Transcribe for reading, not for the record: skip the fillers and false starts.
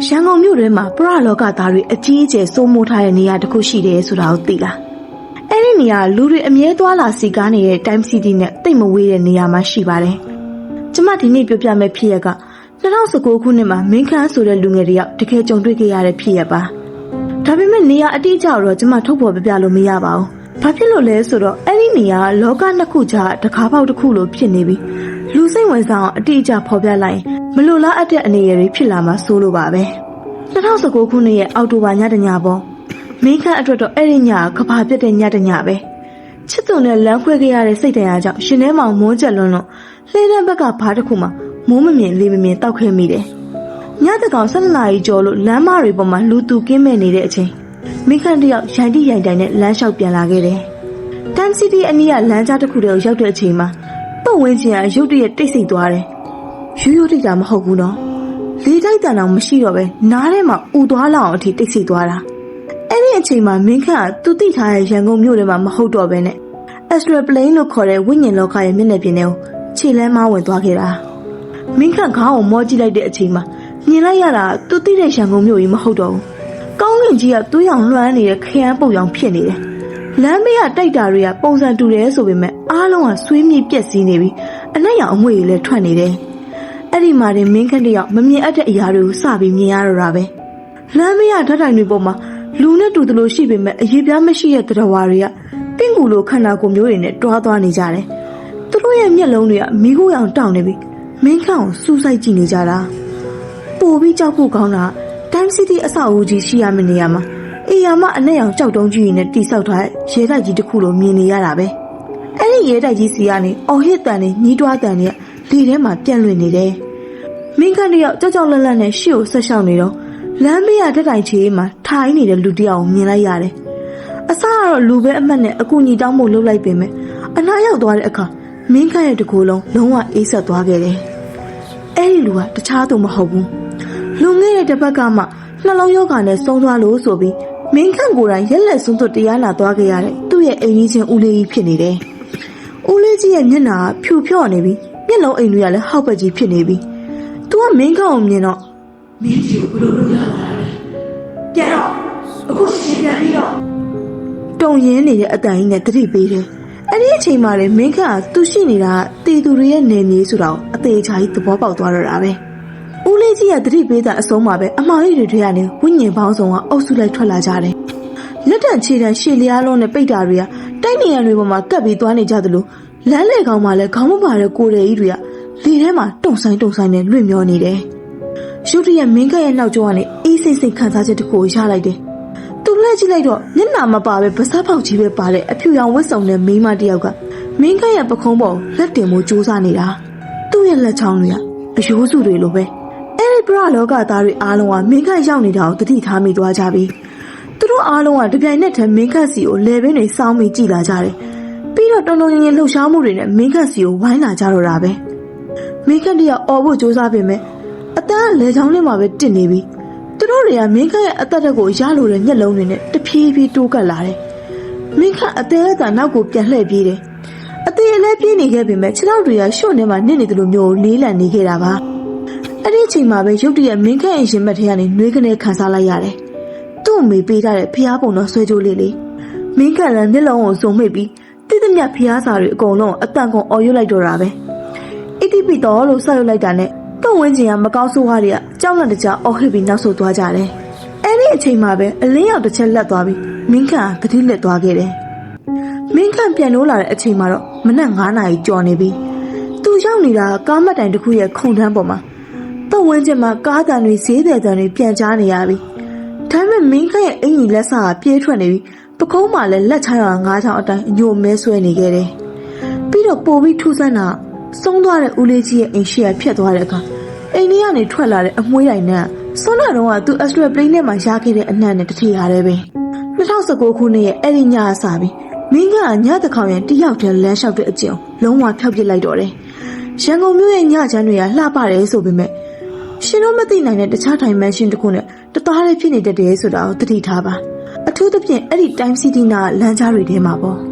ရန်ကုန်မြို့ထဲမှာပရလောကသားတွေအကြီးအကျယ်စိုးမိုးထားတဲ့နေရာတစ်ခုရှိတယ်ဆိုတာကိုသိလားအဲ့ဒီနေရာလူတွေအမြဲသွားလာစီကားနေတဲ့ Time City နဲ့တိတ်မဝေးတဲ့နေရာမှာရှိပါတယ်ကျမဒီနေ့ပြောပြမယ့်ဖြစ်ရက်က2019ခုနှစ်မှာမင်းခမ်းဆိုတဲ့လူငယ်တယောက်တကယ်ကြုံတွေ့ခဲ့ရတဲ့ဖြစ်ရက်ပါဒါပေမဲ့နေရာအတိအကျတော့ကျမထုတ်ဖော်ပြလို့မရပါဘူးဘာဖြစ်လို့လဲဆိုတော့အဲ့ဒီနေရာလောကနှစ်ခုကြားတကားပေါက်တစ်ခုလိုဖြစ်နေပြီလူစိတ်ဝင်စားအောင်အတိအကျဖော်ပြလိုက်ရင်မလိုလားအပ်တဲ့အနေအရာတွေဖြစ်လာမှာစိုးလို့ပါပဲ2019ခုနှစ်ရဲ့အောက်တိုဘာညတညပေါ့မင်းခန့်အတွက်တော့အဲ့ဒီညကဘာပြတ်တဲ့ညတညပဲချစ်သူနဲ့လမ်းခွဲခဲ့ရတဲ့စိတ်တရားကြောင့်ရှင်ထဲမှာမွန်းကျက်လွန်းလို့လှေတန်းဘက်ကဘားတစ်ခုမှမိုးမမြင်လေးမမြင်တောက်ခဲမိတယ်ညတကောင်12နာရီကျော်လို့လမ်းမတွေပေါ်မှာလူသူကင်းမဲ့နေတဲ့အချိန်မင်းခန့်တယောက်ရိုင်တိရိုင်တိုင်နဲ့လမ်းလျှောက်ပြန်လာခဲ့တယ်တမ်စီတီအနီးကလမ်းကြားတစ်ခုတည်းကိုရောက်တဲ့အချိန်မှာပတ်ဝန်းကျင်ကရုတ်တရက်တိတ်ဆိတ်သွားတယ်ရိုးရိုးတိတ်တာမဟုတ်ဘူးနော်လေတိုက်တန်အောင်မရှိတော့ပဲနားထဲမှာဥသွားလောက်အောင်အထိတိတ်ဆိတ်သွားတာအဲ့ဒီအချိန်မှာမင်းခန့်ကသူသိထားတဲ့ရန်ကုန်မြို့ထဲမှာမဟုတ်တော့ပဲနဲ့ Astral Plane လို့ခေါ်တဲ့ဝိညာဉ်လောကရဲ့မျက်နှာပြင်ထဲကိုခြေလမ်းမဝင်သွားခဲ့တာမင်းခန့်ခေါင်းကိုမောကြည့်လိုက်တဲ့အချိန်မှာမြင်လိုက်ရတာသူသိတဲ့ရန်ကုန်မြို့ကြီးမဟုတ်တော့ဘူးကောင်းကင်ကြီးကသွေးရောင်လွှမ်းနေတဲ့ခရမ်းပုတ်ရောင်ဖြစ်နေတယ်လမ်းမေးကတိုက်တာတွေကပုံစံတူတယ်ဆိုပေမဲ့အားလုံးကဆွေးမြေ့ပြက်စီးနေပြီးအနက်ရောင်အငွေ့တွေလည်းထွက်နေတယ်အဲ့ဒီမှာတင်မင်းခန့်တယောက်မမြင်အပ်တဲ့အရာတွေကိုစပြီးမြင်ရတော့တာပဲလမ်းမေးကဓာတ်တိုင်တွေပေါ်မှာလူနဲ့တူသလိုရှိပေမဲ့အရေးပြားမရှိတဲ့သတ္တဝါတွေကပင့်ကူလိုခန္ဓာကိုယ်မျိုးတွေနဲ့တွားသွားနေကြတယ်သူတို့ရဲ့မျက်လုံးတွေကမီးခိုးရောင်တောင့်နေပြီးမင်းခန့်ကိုစူးစိုက်ကြည့်နေကြတာပိုပြီးကြောက်ဖို့ကောင်းတာ Time City အဆောက်အဦကြီးရှိရမယ့်နေရာမှာအေယာမအနက်ရောင်ကြောက်တုံးကြီးနဲ့တိဆောက်ထားတဲ့ရဲတိုက်ကြီးတစ်ခုလိုမြင်နေရတာပဲအဲ့ဒီရဲတိုက်ကြီးစီကနေအော်ဟစ်တန်နဲ့ညီးတွားတန်နဲ့လေထဲမှာပြန့်လွင့်နေတယ်မင်းခန့်တယောက်ကြောက်ကြောက်လန့်လန့်နဲ့ရှေ့ကိုဆက်ရှောက်နေတော့လမ်းဘေးကဓာတ်တိုင်ချေးမှာထိုင်နေတဲ့လူတယောက်ကိုမြင်လိုက်ရတယ်အစကတော့လူပဲအမှတ်နဲ့အကူညီတောင်းဖို့လှုပ်လိုက်ပေမဲ့အနားရောက်သွားတဲ့အခါမင်းခန့်ရဲ့တကူလုံးလုံးဝအေးဆက်သွားခဲ့တယ်အဲ့ဒီလူကတခြားသူမဟုတ်ဘူးလူငယ်ရဲ့တစ်ဖက်ကမှနှလုံးရောဂါနဲ့ဆုံးသွားလို့ဆိုပြီးမင်းခန့်ကိုယ်တိုင်ရက်လက်စွန်းသွတ်တရားနာသွားခဲ့ရတဲ့သူ့ရဲ့အိမ်ကြီးချင်းဦးလေးကြီးဖြစ်နေတယ်ဦးလေးကြီးရဲ့မျက်နှာကဖြူဖြော့နေပြီးမျက်လုံးအိမ်တွေကလည်းဟောက်ပက်ကြီးဖြစ်နေပြီးသူကမင်းခန့်ကိုမြင်တော့မင်းကြီးကိုဘယ်လိုလုပ်ရလဲပြန်တော့အခုစီပြန်ပြီးတော့တုံရင်းနေတဲ့အတန်ကြီးနဲ့တတိပေးတယ်အဲ့ဒီအချိန်မှာလေမင်းခန့်ကသူရှိနေတာတီသူတွေရဲ့နေမြေဆိုတော့အသေးချာကြီးသဘောပေါက်သွားတော့တာပဲဦးလေးကြီးကတတိပေးတာအဆုံးမှာပဲအမောင်ကြီးတွေထဲကနေဝိညာဉ်ပေါင်းစုံကအုပ်စုလိုက်ထွက်လာကြတယ်လက်တံခြေတံရှည်လျားလုံးနဲ့ပိတ်တာတွေကတိုက်နေရတွေပေါ်မှာကပ်ပြီးသွားနေကြသလိုလမ်းလေကောင်မှလည်းခေါင်းမပါတဲ့ကိုယ်ရည်ကြီးတွေကလေထဲမှာတုံဆိုင်နဲ့လွင့်မျောနေတယ်ရုတ်တရက်မင်းခန့်ရဲ့နောက်ကျောကနေအေးစိတ်ခံစားချက်တစ်ခုကိုရလိုက်တယ်သူလှည့်ကြည့်လိုက်တော့မျက်နှာမပါပဲပါးစပ်ပေါက်ကြီးပဲပါတဲ့အဖြူရောင်ဝတ်စုံနဲ့မိန်းမတစ်ယောက်ကမင်းခန့်ရဲ့ပခုံးပေါ်လက်တင်မှုစူးစမ်းနေတာသူ့ရဲ့လက်ချောင်းတွေကအယိုးစုတွေလိုပဲအဲ့ဒီပရလောကသားတွေအားလုံးကမင်းခန့်ရောက်နေတာကိုတတိထားမိသွားကြပြီသူတို့အားလုံးကတပြိုင်နက်တည်းမင်းခန့်စီကိုလေပင်းတွေစောင်းပြီးကြည်လာကြတယ်ပြီးတော့တုံတုံရင်လှုပ်ရှားမှုတွေနဲ့မင်းခန့်စီကိုဝိုင်းလာကြတော့တာပဲမင်းခန့်တယောက်အော်ဖို့စူးစမ်းပေမဲ့အတန်းလေချောင်းလေးမှာပဲတစ်နေပြီသူတို့တွေကမင်းခန့်ရဲ့အသက်တက်ကိုရလို့တဲ့မျက်လုံးတွေနဲ့တဖြည်းဖြည်းတိုးကပ်လာတယ်မင်းခန့်အသေးအတန်နောက်ကိုပြန်လှည့်ပြေးတယ်အသေးအလဲပြေးနေခဲ့ပေမဲ့ခြေထောက်တွေကရှုံ့ထဲမှာနစ်နေတယ်လို့မျိုးလေးလံနေခဲ့တာပါအဲ့ဒီအချိန်မှာပဲရုတ်တရက်မင်းခန့်ရဲ့ရင်ဘတ်ထဲကနေနှွေးကနေခံစားလိုက်ရတယ်သူ့အမေပေးထားတဲ့ဖျားပုံတော်ဆွဲကြိုးလေးမင်းခန့်လည်းမျက်လုံးကိုစုံမိတ်ပြီးတိတိမြတ်ဖျားစာတွေအကုန်လုံးအတန်ကုန်အော်ရွတ်လိုက်တော့တာပဲအတိပိတော်လို့ဆောက်ရွတ်လိုက်တာနဲ့ပတ်ဝန်းကျင်ကမကောင်းဆိုးဝါးတွေကကြောက်လန့်တကြားအော်ဟစ်ပြီးနောက်ဆုတ်သွားကြတယ်အဲ့ဒီအချိန်မှာပဲအလင်းရောက်တစ်ချက်လက်သွားပြီးမင်းခန့်ကတိလက်သွားခဲ့တယ်မင်းခန့်ပြန်လို့လာတဲ့အချိန်မှာတော့မနက်9 နာရီကျော်နေပြီသူရောက်နေတာကားမှတ်တိုင်တစ်ခုရဲ့ခုံထမ်းပေါ်မှာပတ်ဝန်းကျင်မှာကားတန်တွေဈေးတယ်တန်တွေပြန်ကြားနေရပြီဒါပေမဲ့မင်းခန့်ရဲ့အင်ကြီးလက်စာကပြေးထွက်နေပြီးပခုံးမှာလည်းလက်ချောင်းရ9ချောင်းအတိုင်းအညိုမဲဆွဲနေခဲ့တယ်ပြီးတော့ပိုပြီးထူးဆန်းတာဆုံးသွားတဲ့ဦးလေးကြီးရဲ့အိမ်ရှိရဖြတ်သွားတဲ့အခါအိမ်ထဲကနေထွက်လာတဲ့အမွှေးတိုင်နဲ့ဆွမ်းနာတော့ကသူ Astral Plane နဲ့မှရခဲ့တဲ့အနံ့နဲ့တထီရတယ်ပဲ2019ခုနှစ်ရဲ့အဲ့ဒီညအစားပြီးမင်းကညတခေါင်ရင်တယောက်တည်းလမ်းလျှောက်တဲ့အကျင့်လုံးဝဖျောက်ပစ်လိုက်တော့တယ်ရန်ကုန်မြို့ရဲ့ညချမ်းတွေကလှပတယ်ဆိုပေမဲ့ရှင်တို့မသိနိုင်တဲ့တခြားထိုင်မန်ရှင်တစ်ခုနဲ့တသားလေးဖြစ်နေတတ်တယ်ဆိုတာကိုသတိထားပါအထူးသဖြင့်အဲ့ဒီ Time City နာလမ်းကြားတွေထဲမှာပေါ့